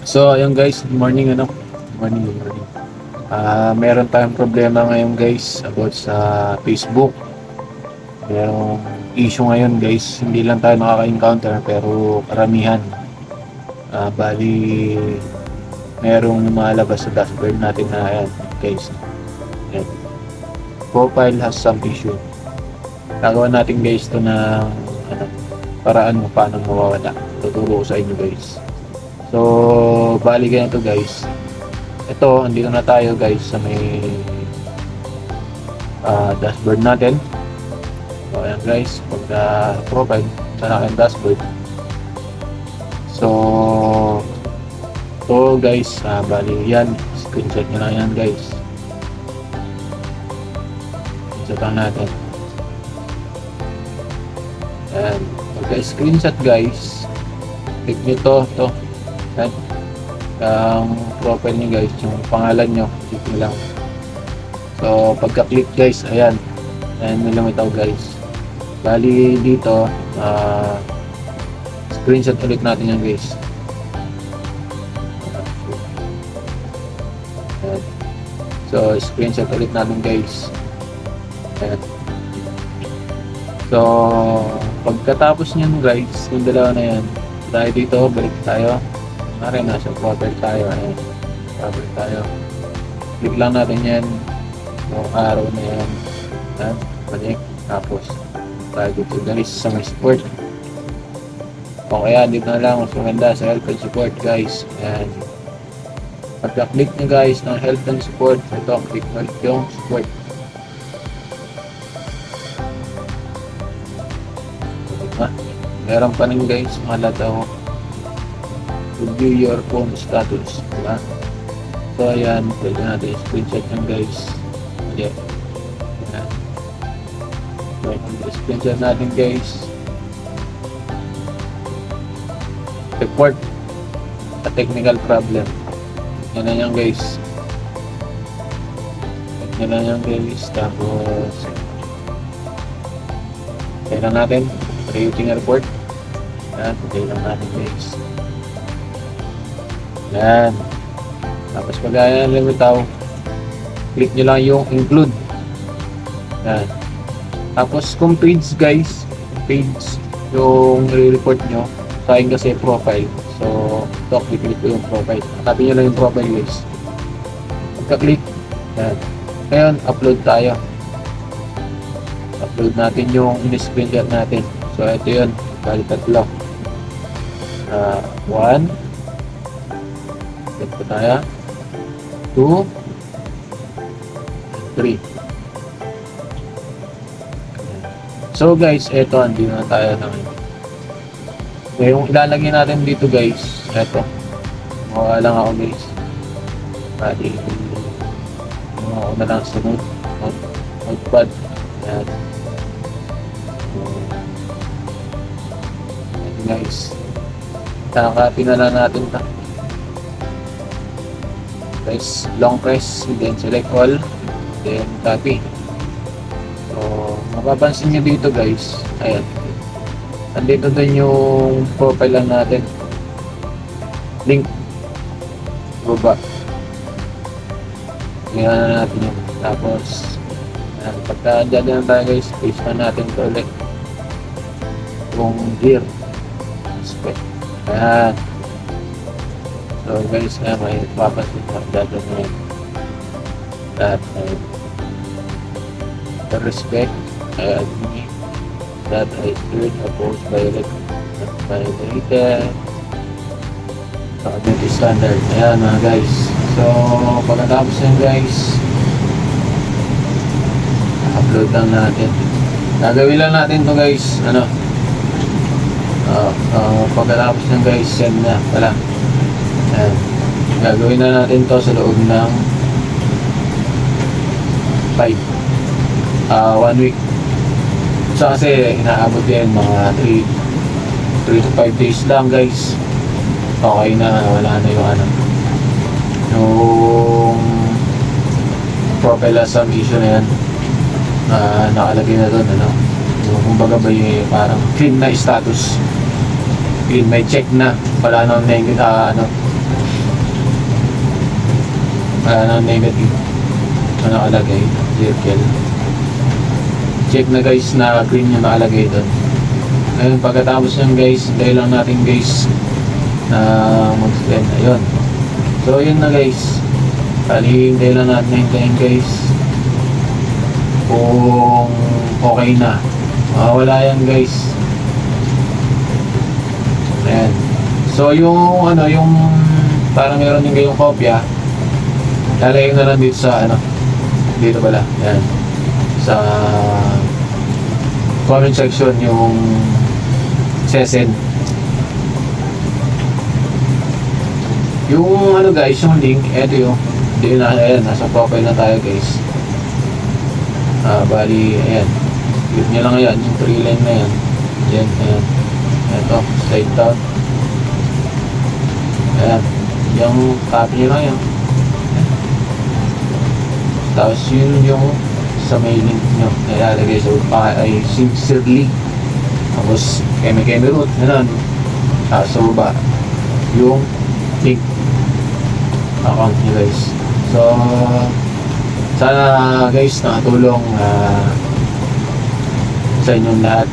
So, ayun guys, good morning good morning. Meron tayong problema ngayon guys about sa Facebook. Merong issue ngayon guys, hindi lang tayo nakaka-encounter pero karamihan. Bali, merong lumalabas sa dashboard natin na ayan guys. Ayan. Profile has some issue. Gagawa natin guys to na paraan mo paano mawawala. Tuturo ko sa inyo guys. So, bali ganito guys. Ito, andito na tayo guys sa may dashboard natin. So, ayan guys, pagka profile sa aking dashboard. So, ito guys, bali yan, screenshot nyo lang yan guys. Screenshot lang natin. Ayan, pagka screenshot guys, click nyo to. Ayan. Ang profile nyo guys, yung pangalan nyo, click nyo lang. So pagka-click guys, ayan may lumitaw guys. Bali dito, screenshot ulit natin yan guys. Ayan. So screenshot ulit natin guys. Ayan. So pagkatapos nyan guys, yung dalawa na yan, tayo dito, balik tayo. Nasa profile tayo. Ayan. Profile tayo. Click lang natin yan. Yung arrow na yan. Ayan. Balik. Tapos tayo dito guys sa may support. Okay yan. Dito na lang. Mas maganda sa health and support guys. Ayan. Pagka-click nyo guys ng health and support, ito, click nyo yung support. Meron pa rin guys mga lataw. Review your phone status, diba? So ayan, pwede natin screenshot yan guys. Ayan. So screenshot natin guys. Report a technical problem. Yan na yan guys. Yan na yan guys. Tapos kaya lang natin creating a report. Yan, kaya lang natin guys. Yan. Tapos pag ayan lumitaw, click nyo lang yung include. Yan. Tapos kung page guys, page yung re-report nyo, sa akin kasi profile. So, ito, click ko yung profile. Tabi nyo lang yung profile guys. Pagka-click, yan. Ngayon, upload tayo. Upload natin yung in-screenshot natin. So, ito yun. Bali tatlo. 1. Ito tayo. 2. 3. So guys, eto, andito na tayo naman. Yung ilalagay natin dito guys, eto. Mawala lang ako guys. Bali, ako na lang sa notepad. Ayan. Ayan guys. Nakakopy na lang natin ito. Press long press, then select all, then copy. So mapapansin nyo dito guys, ayan, andito din yung profile lang natin, link baba, tingnan na natin yun. Tapos ayan, pagka dyan na tayo guys, paste na natin ito ulit yung gear spec. Ayan. So guys, may papasin na dito ngayon. That the respect I agree that I should oppose violated community standard. Ayan mga guys. So pagkatapos yan guys, upload lang natin. Gagawin lang natin to guys. Pagkatapos yan guys, send na pala. Ayan. Gagawin na natin to sa loob ng 1 week. So kasi inaabot yan mga 3 to 5 days lang guys. Okay na, wala na yung yung profile as some issue na yan. Nakalagay na doon yung kumbaga ba yung parang clean na status, clean, may check na, wala nang Wala nang negative. Ano nakalagay? Circle. Check na guys na green yung nakalagay doon. Ngayon pagkatapos nyan guys, dahil lang natin guys na mag-send. Ayun. So yun na guys. Dahil lang natin hintayin guys. Kung okay na. Wala yan guys. Ayan. So yung ano, yung parang meron din kayong kopya. Lalagay na lang dito sa ano. Dito pala. Ayan. Sa comment section yung sesend. Yung ano guys, yung link, eto yung hindi na, ayan, nasa profile na tayo guys. Bali, ayan. Click nyo lang yan, yung 3 line na yan. Ayan, ayan. Eto, slide down. Ayan. Yung copy nyo lang yan. Tapos yun yung sa may link nyo nilalagay sa ay sincerely. Tapos keme root, ganun. Tapos sa baba yung link account nyo guys. So sana guys nakatulong sa inyong lahat.